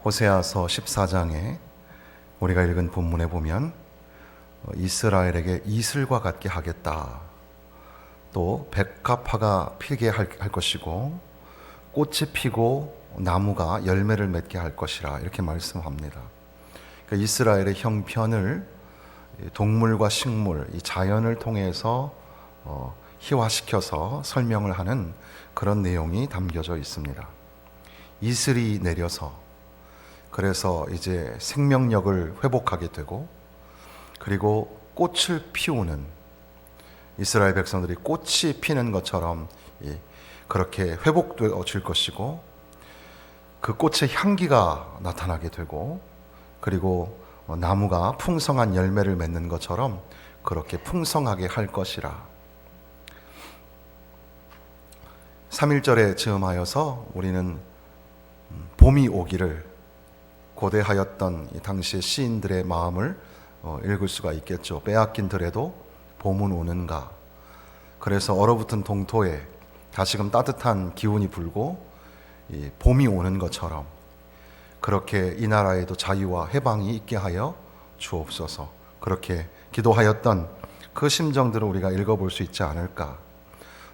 호세아서 14장에 우리가 읽은 본문에 보면 이스라엘에게 이슬과 같게 하겠다, 또 백합화가 피게 할 것이고 꽃이 피고 나무가 열매를 맺게 할 것이라, 이렇게 말씀합니다. 그러니까 이스라엘의 형편을 동물과 식물, 이 자연을 통해서 희화시켜서 설명을 하는 그런 내용이 담겨져 있습니다. 이슬이 내려서 그래서 이제 생명력을 회복하게 되고, 그리고 꽃을 피우는, 이스라엘 백성들이 꽃이 피는 것처럼 그렇게 회복되어질 것이고, 그 꽃의 향기가 나타나게 되고, 그리고 나무가 풍성한 열매를 맺는 것처럼 그렇게 풍성하게 할 것이라. 3.1절에 즈음하여서 우리는 봄이 오기를 고대하였던 이 당시의 시인들의 마음을 읽을 수가 있겠죠. 빼앗긴 들에도 봄은 오는가. 그래서 얼어붙은 동토에 다시금 따뜻한 기운이 불고 이 봄이 오는 것처럼 그렇게 이 나라에도 자유와 해방이 있게 하여 주옵소서, 그렇게 기도하였던 그 심정들을 우리가 읽어볼 수 있지 않을까.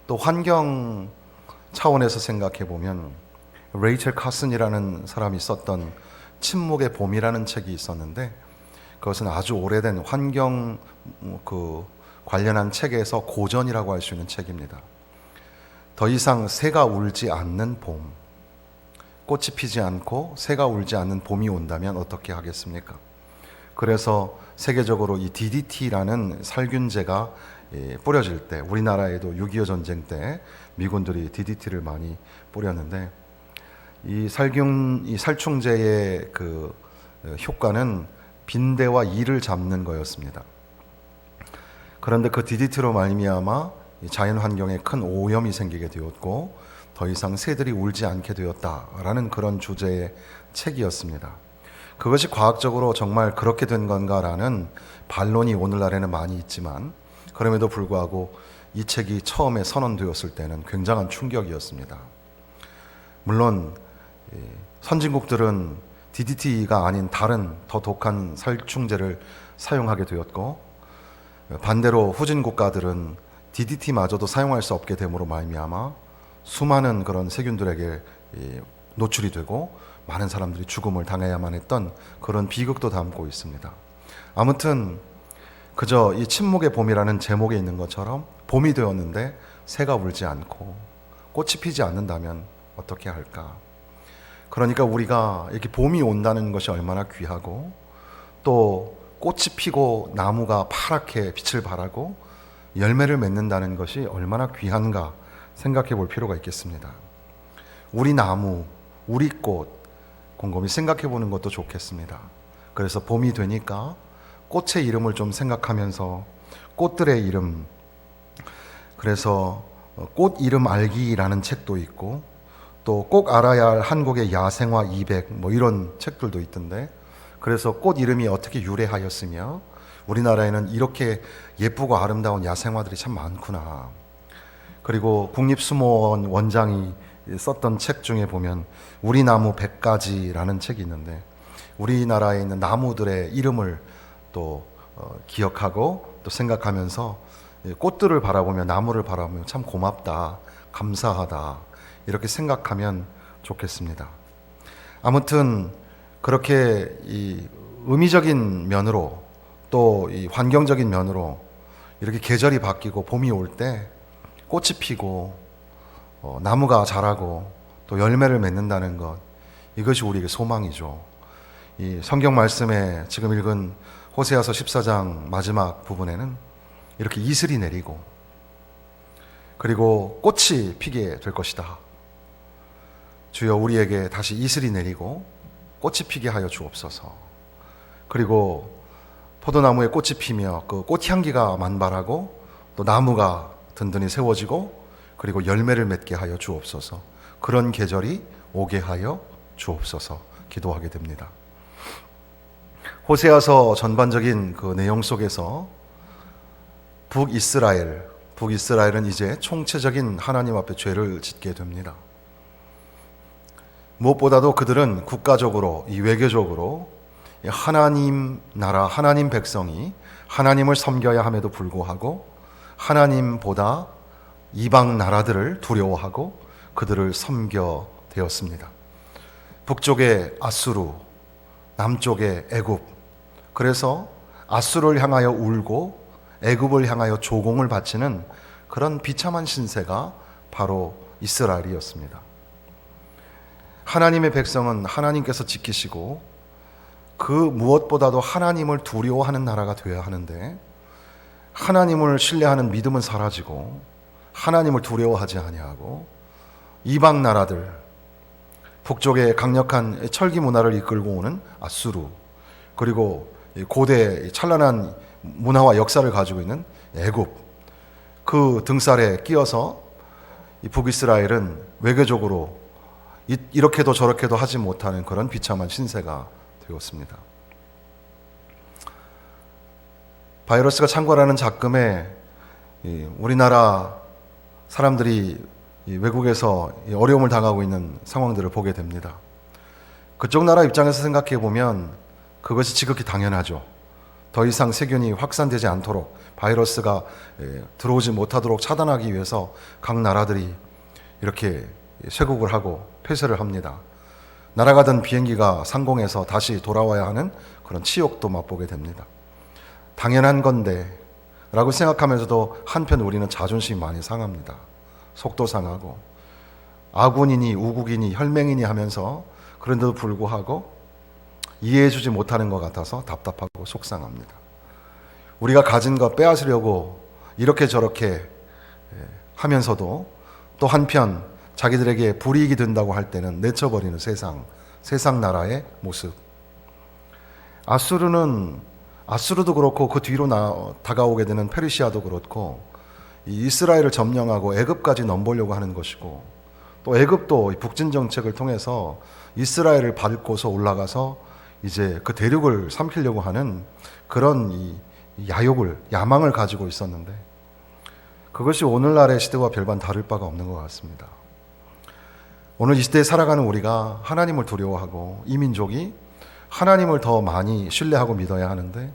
또 환경 차원에서 생각해 보면 레이첼 카슨이라는 사람이 썼던 침묵의 봄이라는 책이 있었는데, 그것은 아주 오래된 환경 관련한 책에서 고전이라고 할 수 있는 책입니다. 더 이상 새가 울지 않는 봄, 꽃이 피지 않고 새가 울지 않는 봄이 온다면 어떻게 하겠습니까? 그래서 세계적으로 이 DDT라는 살균제가 뿌려질 때, 우리나라에도 6.25 전쟁 때 미군들이 DDT를 많이 뿌렸는데, 이 살충제의 그 효과는 빈대와 이를 잡는 거였습니다. 그런데 그 DDT로 말미암아 자연 환경에 큰 오염이 생기게 되었고, 더 이상 새들이 울지 않게 되었다라는 그런 주제의 책이었습니다. 그것이 과학적으로 정말 그렇게 된 건가라는 반론이 오늘날에는 많이 있지만, 그럼에도 불구하고 이 책이 처음에 선언되었을 때는 굉장한 충격이었습니다. 물론 선진국들은 DDT가 아닌 다른 더 독한 살충제를 사용하게 되었고, 반대로 후진 국가들은 DDT마저도 사용할 수 없게 됨으로 말미암아 수많은 그런 세균들에게 노출이 되고 많은 사람들이 죽음을 당해야만 했던 그런 비극도 담고 있습니다. 아무튼 그저 이 침묵의 봄이라는 제목에 있는 것처럼 봄이 되었는데 새가 울지 않고 꽃이 피지 않는다면 어떻게 할까? 그러니까 우리가 이렇게 봄이 온다는 것이 얼마나 귀하고, 또 꽃이 피고 나무가 파랗게 빛을 발하고 열매를 맺는다는 것이 얼마나 귀한가 생각해 볼 필요가 있겠습니다. 우리 나무, 우리 꽃 곰곰이 생각해 보는 것도 좋겠습니다. 그래서 봄이 되니까 꽃의 이름을 좀 생각하면서 꽃들의 이름, 그래서 꽃 이름 알기라는 책도 있고, 또 꼭 알아야 할 한국의 야생화 200 이런 책들도 있던데, 그래서 꽃 이름이 어떻게 유래하였으며 우리나라에는 이렇게 예쁘고 아름다운 야생화들이 참 많구나. 그리고 국립수목원 원장이 썼던 책 중에 보면 우리 나무 100가지라는 책이 있는데, 우리나라에 있는 나무들의 이름을 또 기억하고 또 생각하면서 꽃들을 바라보며 나무를 바라보며 참 고맙다, 감사하다, 이렇게 생각하면 좋겠습니다. 아무튼 그렇게 이 의미적인 면으로 또 이 환경적인 면으로 이렇게 계절이 바뀌고 봄이 올 때 꽃이 피고 나무가 자라고 또 열매를 맺는다는 것, 이것이 우리에게 소망이죠. 이 성경 말씀에 지금 읽은 호세아서 14장 마지막 부분에는 이렇게 이슬이 내리고 그리고 꽃이 피게 될 것이다. 주여 우리에게 다시 이슬이 내리고 꽃이 피게 하여 주옵소서. 그리고 포도나무에 꽃이 피며 그 꽃향기가 만발하고 또 나무가 든든히 세워지고 그리고 열매를 맺게 하여 주옵소서. 그런 계절이 오게 하여 주옵소서 기도하게 됩니다. 호세아서 전반적인 그 내용 속에서 북이스라엘은 이제 총체적인 하나님 앞에 죄를 짓게 됩니다. 무엇보다도 그들은 국가적으로, 이 외교적으로 하나님 나라, 하나님 백성이 하나님을 섬겨야 함에도 불구하고 하나님보다 이방 나라들을 두려워하고 그들을 섬겨 되었습니다. 북쪽에 아수르, 남쪽에 애굽. 그래서 아수르를 향하여 울고 애굽을 향하여 조공을 바치는 그런 비참한 신세가 바로 이스라엘이었습니다. 하나님의 백성은 하나님께서 지키시고 그 무엇보다도 하나님을 두려워하는 나라가 되어야 하는데, 하나님을 신뢰하는 믿음은 사라지고 하나님을 두려워하지 아니하고 이방 나라들, 북쪽의 강력한 철기 문화를 이끌고 오는 아수르, 그리고 고대 찬란한 문화와 역사를 가지고 있는 애굽, 그 등살에 끼어서 이 북이스라엘은 외교적으로 이렇게도 저렇게도 하지 못하는 그런 비참한 신세가 되었습니다. 바이러스가 창궐하는 작금에 우리나라 사람들이 외국에서 어려움을 당하고 있는 상황들을 보게 됩니다. 그쪽 나라 입장에서 생각해 보면 그것이 지극히 당연하죠. 더 이상 세균이 확산되지 않도록, 바이러스가 들어오지 못하도록 차단하기 위해서 각 나라들이 이렇게 쇄국을 하고 폐쇄를 합니다. 날아가던 비행기가 상공에서 다시 돌아와야 하는 그런 치욕도 맛보게 됩니다. 당연한 건데 라고 생각하면서도 한편 우리는 자존심이 많이 상합니다. 속도 상하고 아군이니 우국이니 혈맹이니 하면서, 그런데도 불구하고 이해해주지 못하는 것 같아서 답답하고 속상합니다. 우리가 가진 것 빼앗으려고 이렇게 저렇게 하면서도 또 한편 자기들에게 불이익이 된다고 할 때는 내쳐버리는 세상 나라의 모습. 아수르도 그렇고 그 뒤로 다가오게 되는 페르시아도 그렇고 이스라엘을 점령하고 애굽까지 넘보려고 하는 것이고, 또 애굽도 북진 정책을 통해서 이스라엘을 밟고서 올라가서 이제 그 대륙을 삼키려고 하는 그런 이 야망을 가지고 있었는데, 그것이 오늘날의 시대와 별반 다를 바가 없는 것 같습니다. 오늘 이 시대에 살아가는 우리가 하나님을 두려워하고 이 민족이 하나님을 더 많이 신뢰하고 믿어야 하는데,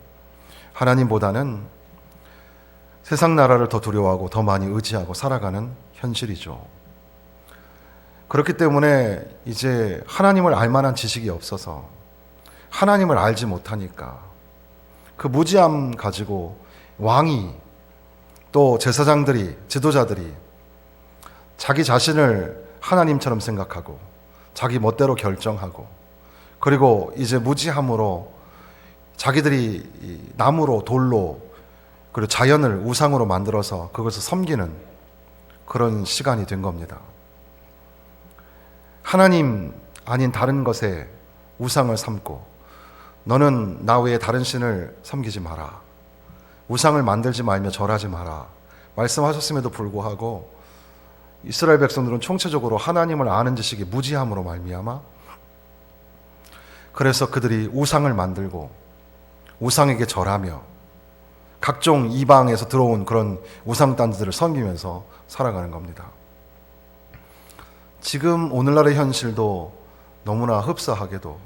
하나님보다는 세상 나라를 더 두려워하고 더 많이 의지하고 살아가는 현실이죠. 그렇기 때문에 이제 하나님을 알 만한 지식이 없어서, 하나님을 알지 못하니까 그 무지함 가지고 왕이, 또 제사장들이, 지도자들이 자기 자신을 하나님처럼 생각하고 자기 멋대로 결정하고, 그리고 이제 무지함으로 자기들이 나무로 돌로 그리고 자연을 우상으로 만들어서 그것을 섬기는 그런 시간이 된 겁니다. 하나님 아닌 다른 것에 우상을 삼고, 너는 나 외에 다른 신을 섬기지 마라, 우상을 만들지 말며 절하지 마라 말씀하셨음에도 불구하고 이스라엘 백성들은 총체적으로 하나님을 아는 지식이 무지함으로 말미암아, 그래서 그들이 우상을 만들고 우상에게 절하며 각종 이방에서 들어온 그런 우상단지들을 섬기면서 살아가는 겁니다. 지금 오늘날의 현실도 너무나 흡사하게도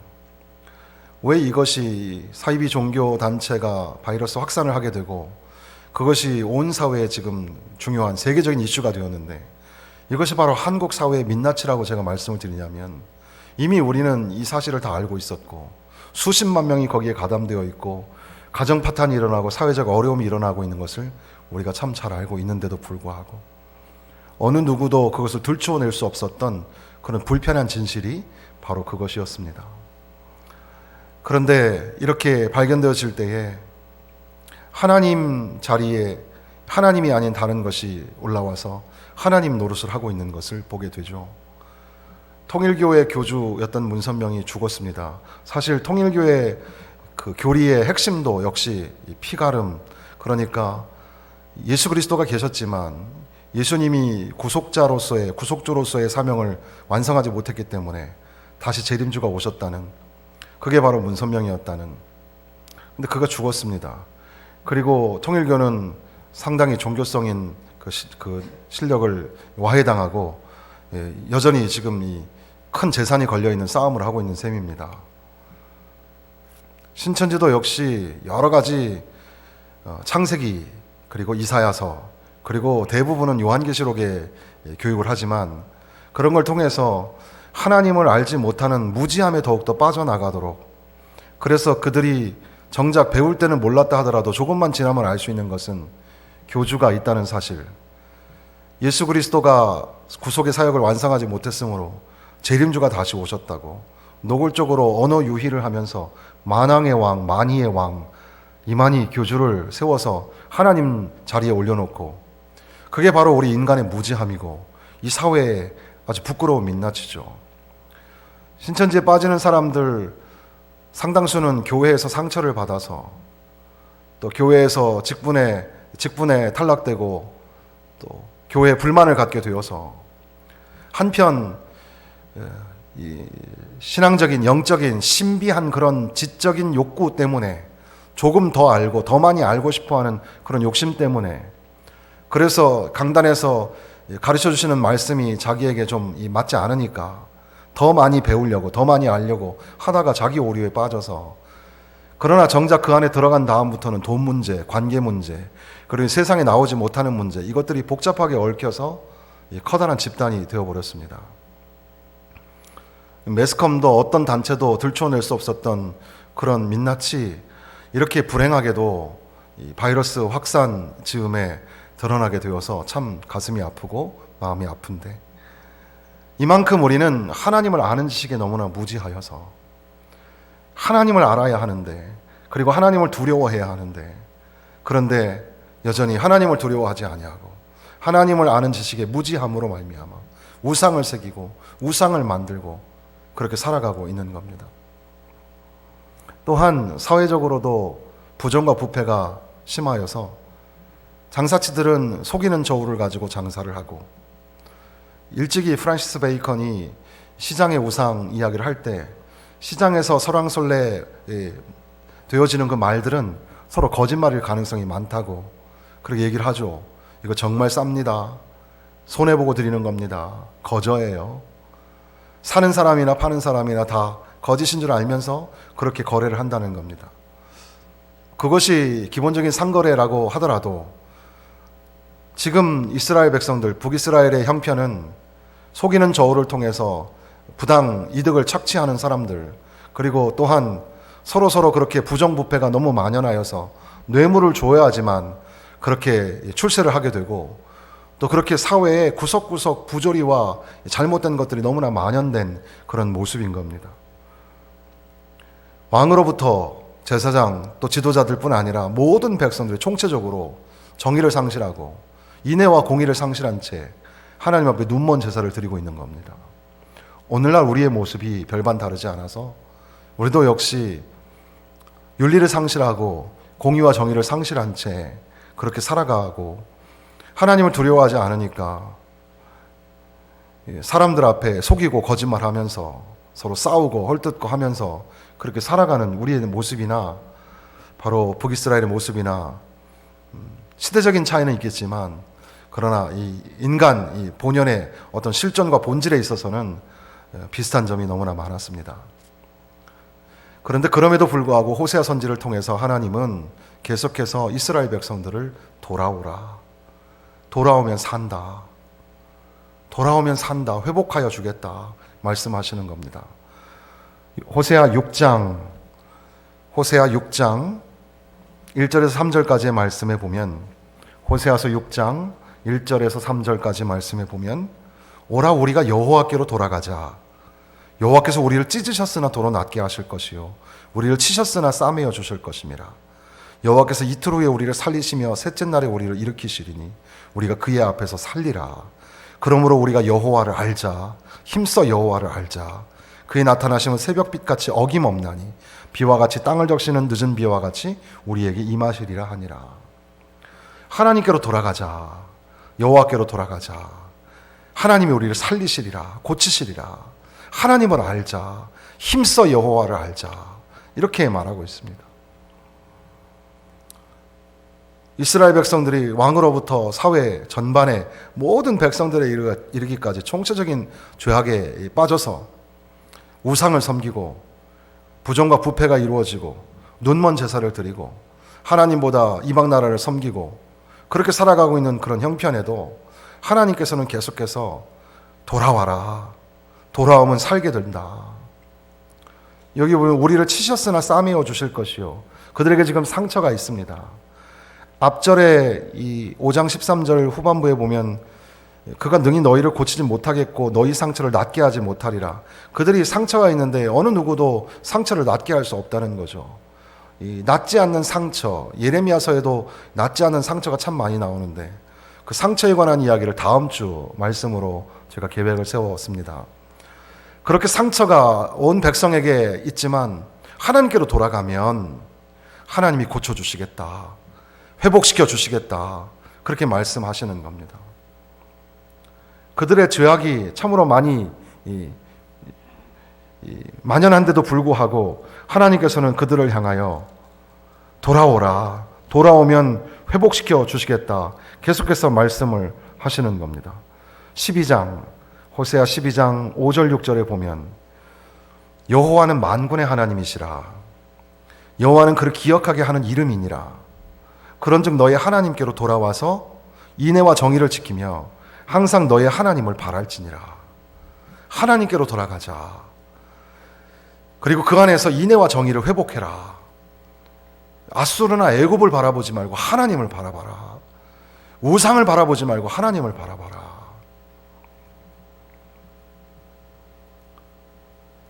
왜 이것이 사이비 종교 단체가 바이러스 확산을 하게 되고 그것이 온 사회에 지금 중요한 세계적인 이슈가 되었는데, 이것이 바로 한국 사회의 민낯이라고 제가 말씀을 드리냐면, 이미 우리는 이 사실을 다 알고 있었고 수십만 명이 거기에 가담되어 있고 가정 파탄이 일어나고 사회적 어려움이 일어나고 있는 것을 우리가 참 잘 알고 있는데도 불구하고 어느 누구도 그것을 들추어낼 수 없었던 그런 불편한 진실이 바로 그것이었습니다. 그런데 이렇게 발견되어질 때에 하나님 자리에 하나님이 아닌 다른 것이 올라와서 하나님 노릇을 하고 있는 것을 보게 되죠. 통일교회 교주였던 문선명이 죽었습니다. 사실 통일교회 그 교리의 핵심도 역시 피가름, 그러니까 예수 그리스도가 계셨지만 예수님이 구속주로서의 사명을 완성하지 못했기 때문에 다시 재림주가 오셨다는, 그게 바로 문선명이었다는. 근데 그가 죽었습니다. 그리고 통일교는 상당히 종교성인 그 실력을 와해당하고 여전히 지금 큰 재산이 걸려있는 싸움을 하고 있는 셈입니다. 신천지도 역시 여러 가지 창세기 그리고 이사야서 그리고 대부분은 요한계시록에 교육을 하지만 그런 걸 통해서 하나님을 알지 못하는 무지함에 더욱더 빠져나가도록, 그래서 그들이 정작 배울 때는 몰랐다 하더라도 조금만 지나면 알 수 있는 것은 교주가 있다는 사실, 예수 그리스도가 구속의 사역을 완성하지 못했으므로 재림주가 다시 오셨다고 노골적으로 언어 유희를 하면서 만왕의 왕, 만희의 왕 이만희 교주를 세워서 하나님 자리에 올려놓고, 그게 바로 우리 인간의 무지함이고 이 사회에 아주 부끄러운 민낯이죠. 신천지에 빠지는 사람들 상당수는 교회에서 상처를 받아서 또 교회에서 직분에 탈락되고 또 교회에 불만을 갖게 되어서 한편 이 신앙적인 영적인 신비한 그런 지적인 욕구 때문에 조금 더 알고 더 많이 알고 싶어하는 그런 욕심 때문에, 그래서 강단에서 가르쳐 주시는 말씀이 자기에게 좀 맞지 않으니까 더 많이 배우려고 더 많이 알려고 하다가 자기 오류에 빠져서, 그러나 정작 그 안에 들어간 다음부터는 돈 문제, 관계 문제, 그리고 세상에 나오지 못하는 문제, 이것들이 복잡하게 얽혀서 커다란 집단이 되어버렸습니다. 매스컴도 어떤 단체도 들춰낼 수 없었던 그런 민낯이 이렇게 불행하게도 이 바이러스 확산 즈음에 드러나게 되어서 참 가슴이 아프고 마음이 아픈데, 이만큼 우리는 하나님을 아는 지식에 너무나 무지하여서 하나님을 알아야 하는데, 그리고 하나님을 두려워해야 하는데, 그런데 여전히 하나님을 두려워하지 아니하고 하나님을 아는 지식에 무지함으로 말미암아 우상을 새기고 우상을 만들고 그렇게 살아가고 있는 겁니다. 또한 사회적으로도 부정과 부패가 심하여서 장사치들은 속이는 저울을 가지고 장사를 하고, 일찍이 프란시스 베이컨이 시장의 우상 이야기를 할 때 시장에서 설왕설래 되어지는 그 말들은 서로 거짓말일 가능성이 많다고 그렇게 얘기를 하죠. 이거 정말 쌉니다. 손해보고 드리는 겁니다. 거저예요. 사는 사람이나 파는 사람이나 다 거짓인 줄 알면서 그렇게 거래를 한다는 겁니다. 그것이 기본적인 상거래라고 하더라도 지금 이스라엘 백성들, 북이스라엘의 형편은 속이는 저울을 통해서 부당 이득을 착취하는 사람들, 그리고 또한 서로 그렇게 부정부패가 너무 만연하여서 뇌물을 줘야지만 그렇게 출세를 하게 되고, 또 그렇게 사회에 구석구석 부조리와 잘못된 것들이 너무나 만연된 그런 모습인 겁니다. 왕으로부터 제사장 또 지도자들뿐 아니라 모든 백성들이 총체적으로 정의를 상실하고 인애와 공의를 상실한 채 하나님 앞에 눈먼 제사를 드리고 있는 겁니다. 오늘날 우리의 모습이 별반 다르지 않아서 우리도 역시 윤리를 상실하고 공의와 정의를 상실한 채 그렇게 살아가고, 하나님을 두려워하지 않으니까 사람들 앞에 속이고 거짓말하면서 서로 싸우고 헐뜯고 하면서 그렇게 살아가는 우리의 모습이나 바로 북이스라엘의 모습이나 시대적인 차이는 있겠지만, 그러나 이 인간 이 본연의 어떤 실존과 본질에 있어서는 비슷한 점이 너무나 많았습니다. 그런데 그럼에도 불구하고 호세아 선지를 통해서 하나님은 계속해서 이스라엘 백성들을 돌아오라, 돌아오면 산다, 돌아오면 산다, 회복하여 주겠다 말씀하시는 겁니다. 호세아 6장 1절에서 3절까지의 말씀에 보면, 호세아서 6장 1절에서 3절까지 말씀에 보면, 오라 우리가 여호와께로 돌아가자. 여호와께서 우리를 찢으셨으나 도로 낫게 하실 것이요 우리를 치셨으나 싸매어 주실 것임이라. 여호와께서 이틀 후에 우리를 살리시며 셋째 날에 우리를 일으키시리니 우리가 그의 앞에서 살리라. 그러므로 우리가 여호와를 알자. 힘써 여호와를 알자. 그의 나타나심은 새벽빛같이 어김없나니 비와 같이 땅을 적시는 늦은 비와 같이 우리에게 임하시리라 하니라. 하나님께로 돌아가자. 여호와께로 돌아가자. 하나님이 우리를 살리시리라, 고치시리라. 하나님을 알자. 힘써 여호와를 알자. 이렇게 말하고 있습니다. 이스라엘 백성들이 왕으로부터 사회 전반에 모든 백성들에 이르기까지 총체적인 죄악에 빠져서 우상을 섬기고 부정과 부패가 이루어지고 눈먼 제사를 드리고 하나님보다 이방 나라를 섬기고 그렇게 살아가고 있는 그런 형편에도 하나님께서는 계속해서 돌아와라. 돌아오면 살게 된다. 여기 보면 우리를 치셨으나 싸매어 주실 것이요. 그들에게 지금 상처가 있습니다. 앞절에 이 5장 13절 후반부에 보면 그가 능히 너희를 고치지 못하겠고 너희 상처를 낫게 하지 못하리라. 그들이 상처가 있는데 어느 누구도 상처를 낫게 할 수 없다는 거죠. 이 낫지 않는 상처, 예레미야서에도 낫지 않는 상처가 참 많이 나오는데 그 상처에 관한 이야기를 다음 주 말씀으로 제가 계획을 세웠습니다. 그렇게 상처가 온 백성에게 있지만 하나님께로 돌아가면 하나님이 고쳐주시겠다. 회복시켜 주시겠다. 그렇게 말씀하시는 겁니다. 그들의 죄악이 참으로 많이 만연한데도 불구하고 하나님께서는 그들을 향하여 돌아오라. 돌아오면 회복시켜 주시겠다. 계속해서 말씀을 하시는 겁니다. 12장 호세아 12장 5절 6절에 보면 여호와는 만군의 하나님이시라. 여호와는 그를 기억하게 하는 이름이니라. 그런즉 너의 하나님께로 돌아와서 인애와 정의를 지키며 항상 너의 하나님을 바랄지니라. 하나님께로 돌아가자. 그리고 그 안에서 인애와 정의를 회복해라. 아수르나 애굽을 바라보지 말고 하나님을 바라봐라. 우상을 바라보지 말고 하나님을 바라봐라.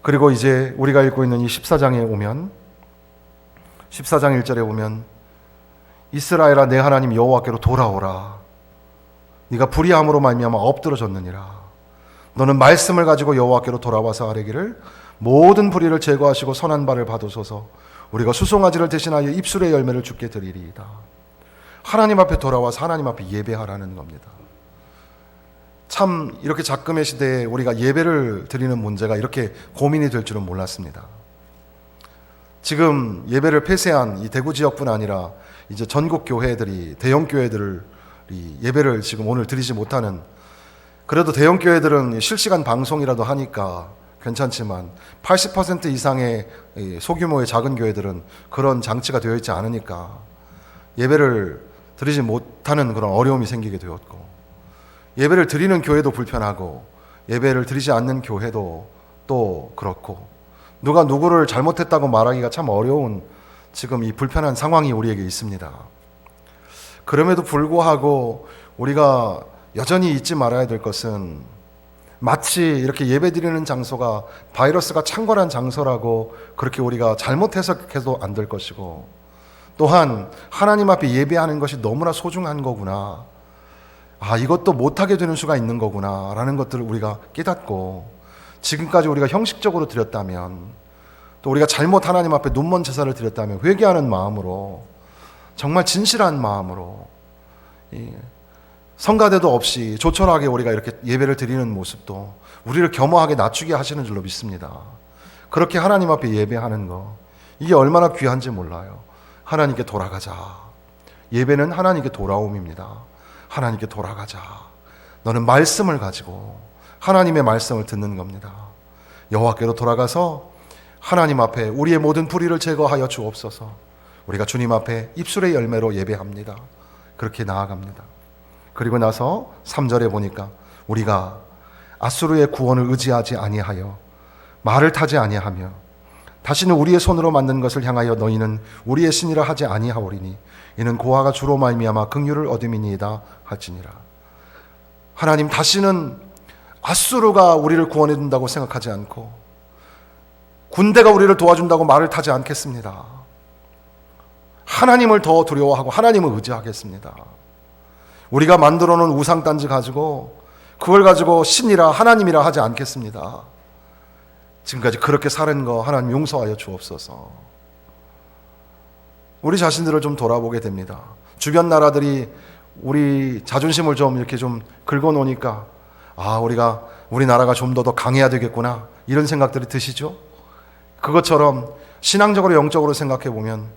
그리고 이제 우리가 읽고 있는 이 14장에 오면 14장 1절에 보면 이스라엘아 내 하나님 여호와께로 돌아오라. 네가 불의함으로 말미암아 엎드러졌느니라. 너는 말씀을 가지고 여호와께로 돌아와서 아뢰기를 모든 불의를 제거하시고 선한 바를 받으소서. 우리가 수송아지를 대신하여 입술의 열매를 주께 드리리이다. 하나님 앞에 돌아와서 하나님 앞에 예배하라는 겁니다. 참 이렇게 작금의 시대에 우리가 예배를 드리는 문제가 이렇게 고민이 될 줄은 몰랐습니다. 지금 예배를 폐쇄한 이 대구 지역뿐 아니라 이제 전국 교회들이 대형 교회들이 예배를 지금 오늘 드리지 못하는, 그래도 대형 교회들은 실시간 방송이라도 하니까 괜찮지만 80% 이상의 소규모의 작은 교회들은 그런 장치가 되어 있지 않으니까 예배를 드리지 못하는 그런 어려움이 생기게 되었고, 예배를 드리는 교회도 불편하고 예배를 드리지 않는 교회도 또 그렇고, 누가 누구를 잘못했다고 말하기가 참 어려운 지금 이 불편한 상황이 우리에게 있습니다. 그럼에도 불구하고 우리가 여전히 잊지 말아야 될 것은, 마치 이렇게 예배 드리는 장소가 바이러스가 창궐한 장소라고 그렇게 우리가 잘못 해석해도 안 될 것이고, 또한 하나님 앞에 예배하는 것이 너무나 소중한 거구나, 이것도 못하게 되는 수가 있는 거구나 라는 것들을 우리가 깨닫고, 지금까지 우리가 형식적으로 드렸다면, 또 우리가 잘못 하나님 앞에 눈먼 제사를 드렸다면 회개하는 마음으로, 정말 진실한 마음으로, 성가대도 없이 조촐하게 우리가 이렇게 예배를 드리는 모습도 우리를 겸허하게 낮추게 하시는 줄로 믿습니다. 그렇게 하나님 앞에 예배하는 거, 이게 얼마나 귀한지 몰라요. 하나님께 돌아가자. 예배는 하나님께 돌아옴입니다. 하나님께 돌아가자. 너는 말씀을 가지고 하나님의 말씀을 듣는 겁니다. 여호와께로 돌아가서 하나님 앞에 우리의 모든 불의를 제거하여 주옵소서. 우리가 주님 앞에 입술의 열매로 예배합니다. 그렇게 나아갑니다. 그리고 나서 3절에 보니까 우리가 아수르의 구원을 의지하지 아니하여 말을 타지 아니하며 다시는 우리의 손으로 만든 것을 향하여 너희는 우리의 신이라 하지 아니하오리니 이는 고아가 주로 말미암아 긍휼을 얻음이니이다 하지니라. 하나님, 다시는 아수르가 우리를 구원해 준다고 생각하지 않고 군대가 우리를 도와준다고 말을 타지 않겠습니다. 하나님을 더 두려워하고 하나님을 의지하겠습니다. 우리가 만들어 놓은 우상단지 가지고 그걸 가지고 신이라 하나님이라 하지 않겠습니다. 지금까지 그렇게 사는 거 하나님 용서하여 주옵소서. 우리 자신들을 좀 돌아보게 됩니다. 주변 나라들이 우리 자존심을 좀 이렇게 좀 긁어놓으니까 우리나라가 좀 더 강해야 되겠구나, 이런 생각들이 드시죠? 그것처럼 신앙적으로 영적으로 생각해 보면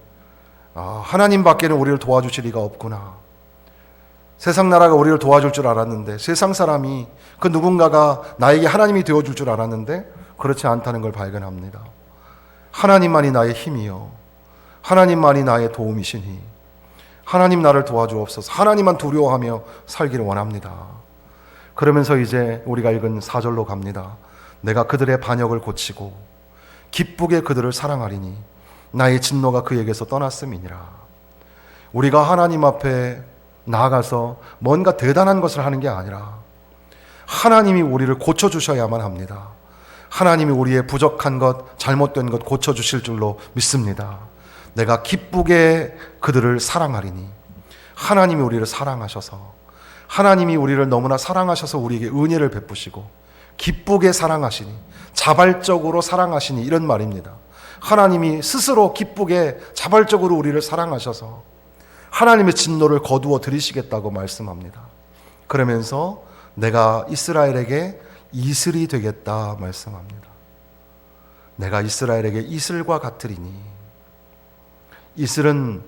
하나님밖에는 우리를 도와주실 리가 없구나. 세상 나라가 우리를 도와줄 줄 알았는데, 세상 사람이 그 누군가가 나에게 하나님이 되어줄 줄 알았는데 그렇지 않다는 걸 발견합니다. 하나님만이 나의 힘이요, 하나님만이 나의 도움이시니 하나님 나를 도와주옵소서. 하나님만 두려워하며 살기를 원합니다. 그러면서 이제 우리가 읽은 4절로 갑니다. 내가 그들의 반역을 고치고 기쁘게 그들을 사랑하리니 나의 진노가 그에게서 떠났음이니라. 우리가 하나님 앞에 나아가서 뭔가 대단한 것을 하는 게 아니라 하나님이 우리를 고쳐주셔야만 합니다. 하나님이 우리의 부족한 것, 잘못된 것 고쳐주실 줄로 믿습니다. 내가 기쁘게 그들을 사랑하리니 하나님이 우리를 사랑하셔서, 하나님이 우리를 너무나 사랑하셔서 우리에게 은혜를 베푸시고 기쁘게 사랑하시니, 자발적으로 사랑하시니, 이런 말입니다. 하나님이 스스로 기쁘게 자발적으로 우리를 사랑하셔서 하나님의 진노를 거두어 드리시겠다고 말씀합니다. 그러면서 내가 이스라엘에게 이슬이 되겠다 말씀합니다. 내가 이스라엘에게 이슬과 같으리니, 이슬은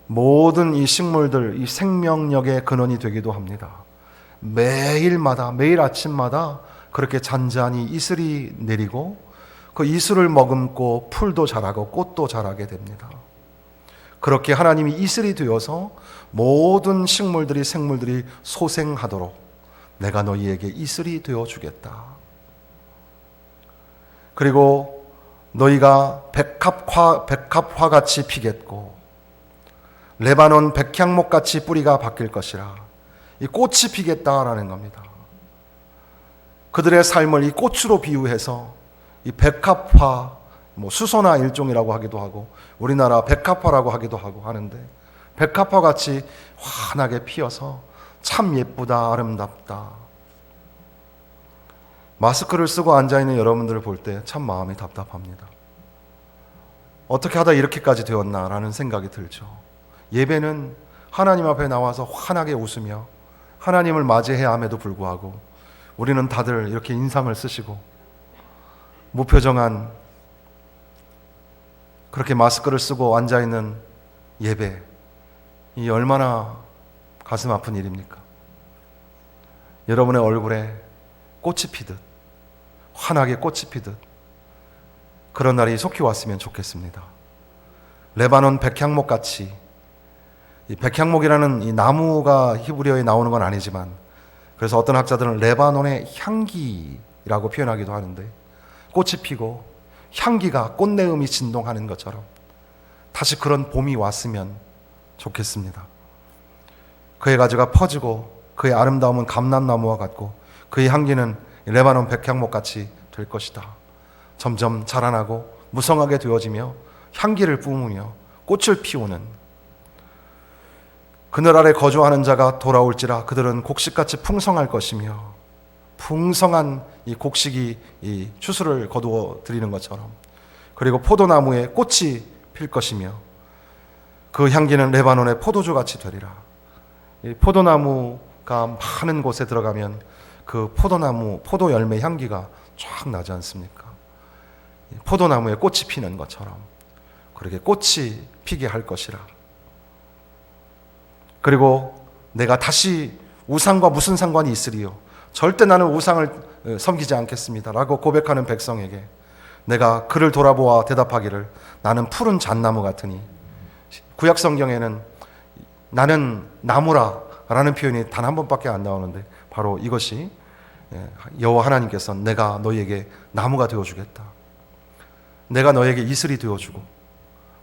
모든 이 식물들, 이 생명력의 근원이 되기도 합니다. 매일마다, 매일 아침마다 그렇게 잔잔히 이슬이 내리고 그 이슬을 머금고 풀도 자라고 꽃도 자라게 됩니다. 그렇게 하나님이 이슬이 되어서 모든 식물들이, 생물들이 소생하도록 내가 너희에게 이슬이 되어주겠다. 그리고 너희가 백합화같이 피겠고 레바논 백향목같이 뿌리가 바뀔 것이라. 이 꽃이 피겠다라는 겁니다. 그들의 삶을 이 꽃으로 비유해서 이 백합화, 수소나 일종이라고 하기도 하고 우리나라 백합화라고 하기도 하고 하는데, 백합화같이 환하게 피어서 참 예쁘다, 아름답다. 마스크를 쓰고 앉아있는 여러분들을 볼 때 참 마음이 답답합니다. 어떻게 하다 이렇게까지 되었나라는 생각이 들죠. 예배는 하나님 앞에 나와서 환하게 웃으며 하나님을 맞이해야 함에도 불구하고 우리는 다들 이렇게 인상을 쓰시고 무표정한, 그렇게 마스크를 쓰고 앉아있는 예배, 이 얼마나 가슴 아픈 일입니까? 여러분의 얼굴에 꽃이 피듯, 환하게 꽃이 피듯 그런 날이 속히 왔으면 좋겠습니다. 레바논 백향목같이, 이 백향목이라는 이 나무가 히브리어에 나오는 건 아니지만, 그래서 어떤 학자들은 레바논의 향기라고 표현하기도 하는데, 꽃이 피고 향기가, 꽃내음이 진동하는 것처럼 다시 그런 봄이 왔으면 좋겠습니다. 그의 가지가 퍼지고 그의 아름다움은 감람나무와 같고 그의 향기는 레바논 백향목같이 될 것이다. 점점 자라나고 무성하게 되어지며 향기를 뿜으며 꽃을 피우는, 그늘 아래 거주하는 자가 돌아올지라 그들은 곡식같이 풍성할 것이며, 풍성한 이 곡식이 이 추수를 거두어 드리는 것처럼, 그리고 포도나무에 꽃이 필 것이며 그 향기는 레바논의 포도주같이 되리라. 이 포도나무가 많은 곳에 들어가면 그 포도나무, 포도 열매 향기가 쫙 나지 않습니까? 포도나무에 꽃이 피는 것처럼 그렇게 꽃이 피게 할 것이라. 그리고 내가 다시 우상과 무슨 상관이 있으리요? 절대 나는 우상을 섬기지 않겠습니다 라고 고백하는 백성에게 내가 그를 돌아보아 대답하기를 나는 푸른 잣나무 같으니, 구약 성경에는 나는 나무라 라는 표현이 단 한 번밖에 안 나오는데 바로 이것이 여호와 하나님께서 내가 너희에게 나무가 되어주겠다, 내가 너에게 이슬이 되어주고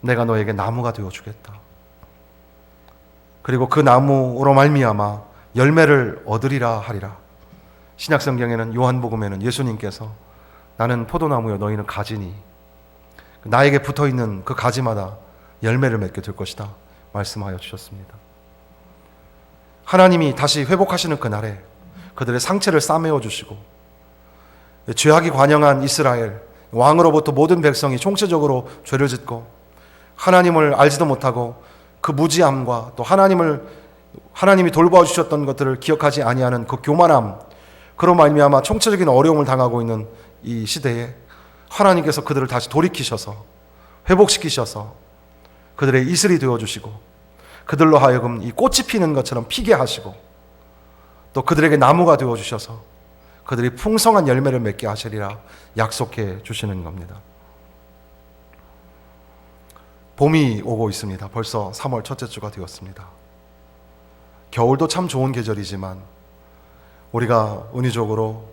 내가 너에게 나무가 되어주겠다. 그리고 그 나무로 말미암아 열매를 얻으리라 하리라. 신약 성경에는, 요한복음에는 예수님께서 나는 포도나무요 너희는 가지니 나에게 붙어있는 그 가지마다 열매를 맺게 될 것이다 말씀하여 주셨습니다. 하나님이 다시 회복하시는 그날에 그들의 상처를 싸매어 주시고 죄악이 관영한 이스라엘, 왕으로부터 모든 백성이 총체적으로 죄를 짓고 하나님을 알지도 못하고 그 무지함과 또 하나님이 돌보아 주셨던 것들을 기억하지 아니하는 그 교만함, 그로 말미암아 총체적인 어려움을 당하고 있는 이 시대에 하나님께서 그들을 다시 돌이키셔서 회복시키셔서 그들의 이슬이 되어주시고 그들로 하여금 이 꽃이 피는 것처럼 피게 하시고 또 그들에게 나무가 되어주셔서 그들이 풍성한 열매를 맺게 하시리라 약속해 주시는 겁니다. 봄이 오고 있습니다. 벌써 3월 첫째 주가 되었습니다. 겨울도 참 좋은 계절이지만 우리가 은유적으로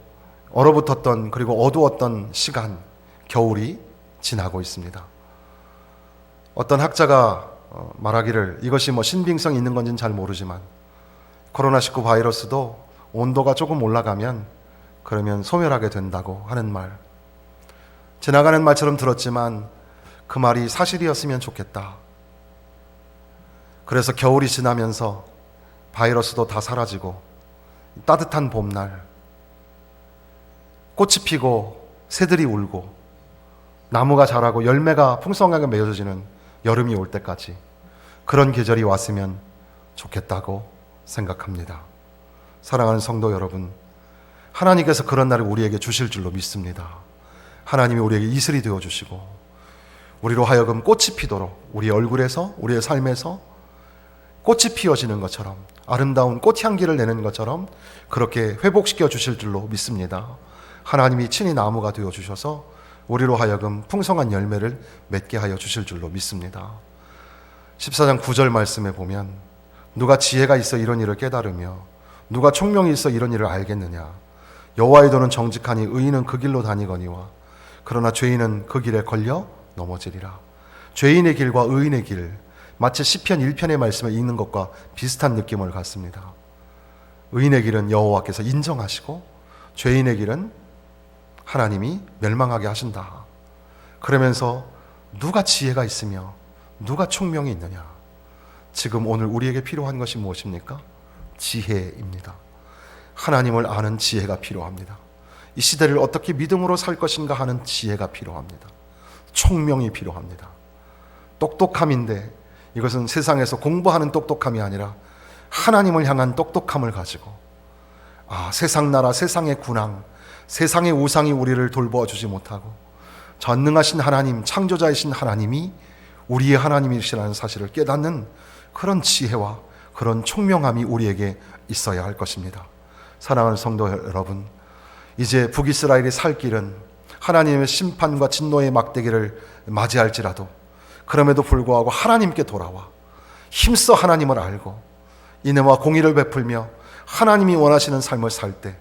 얼어붙었던 그리고 어두웠던 시간, 겨울이 지나고 있습니다. 어떤 학자가 말하기를 이것이 신빙성이 있는 건지는 잘 모르지만 코로나19 바이러스도 온도가 조금 올라가면 그러면 소멸하게 된다고 하는 말, 지나가는 말처럼 들었지만 그 말이 사실이었으면 좋겠다. 그래서 겨울이 지나면서 바이러스도 다 사라지고 따뜻한 봄날, 꽃이 피고 새들이 울고 나무가 자라고 열매가 풍성하게 맺어지는 여름이 올 때까지 그런 계절이 왔으면 좋겠다고 생각합니다. 사랑하는 성도 여러분, 하나님께서 그런 날을 우리에게 주실 줄로 믿습니다. 하나님이 우리에게 이슬이 되어주시고 우리로 하여금 꽃이 피도록 우리 얼굴에서 우리의 삶에서 꽃이 피어지는 것처럼 아름다운 꽃향기를 내는 것처럼 그렇게 회복시켜 주실 줄로 믿습니다. 하나님이 친히 나무가 되어주셔서 우리로 하여금 풍성한 열매를 맺게 하여 주실 줄로 믿습니다. 14장 9절 말씀에 보면 누가 지혜가 있어 이런 일을 깨달으며 누가 총명이 있어 이런 일을 알겠느냐. 여호와의 도는 정직하니 의인은 그 길로 다니거니와 그러나 죄인은 그 길에 걸려 넘어지리라. 죄인의 길과 의인의 길, 마치 시편 1편의 말씀을 읽는 것과 비슷한 느낌을 갖습니다. 의인의 길은 여호와께서 인정하시고 죄인의 길은 하나님이 멸망하게 하신다. 그러면서 누가 지혜가 있으며 누가 총명이 있느냐. 지금 오늘 우리에게 필요한 것이 무엇입니까? 지혜입니다. 하나님을 아는 지혜가 필요합니다. 이 시대를 어떻게 믿음으로 살 것인가 하는 지혜가 필요합니다. 총명이 필요합니다. 똑똑함인데 이것은 세상에서 공부하는 똑똑함이 아니라 하나님을 향한 똑똑함을 가지고 세상 나라, 세상의 군왕, 세상의 우상이 우리를 돌보아주지 못하고 전능하신 하나님, 창조자이신 하나님이 우리의 하나님이시라는 사실을 깨닫는 그런 지혜와 그런 총명함이 우리에게 있어야 할 것입니다. 사랑하는 성도 여러분, 이제 북이스라엘이 살 길은 하나님의 심판과 진노의 막대기를 맞이할지라도 그럼에도 불구하고 하나님께 돌아와 힘써 하나님을 알고 인애와 공의를 베풀며 하나님이 원하시는 삶을 살 때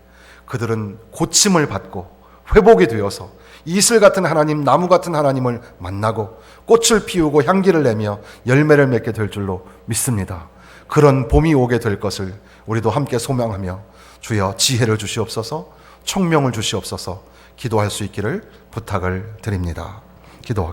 그들은 고침을 받고 회복이 되어서 이슬 같은 하나님, 나무 같은 하나님을 만나고 꽃을 피우고 향기를 내며 열매를 맺게 될 줄로 믿습니다. 그런 봄이 오게 될 것을 우리도 함께 소망하며 주여 지혜를 주시옵소서, 총명을 주시옵소서 기도할 수 있기를 부탁을 드립니다. 기도하겠습니다.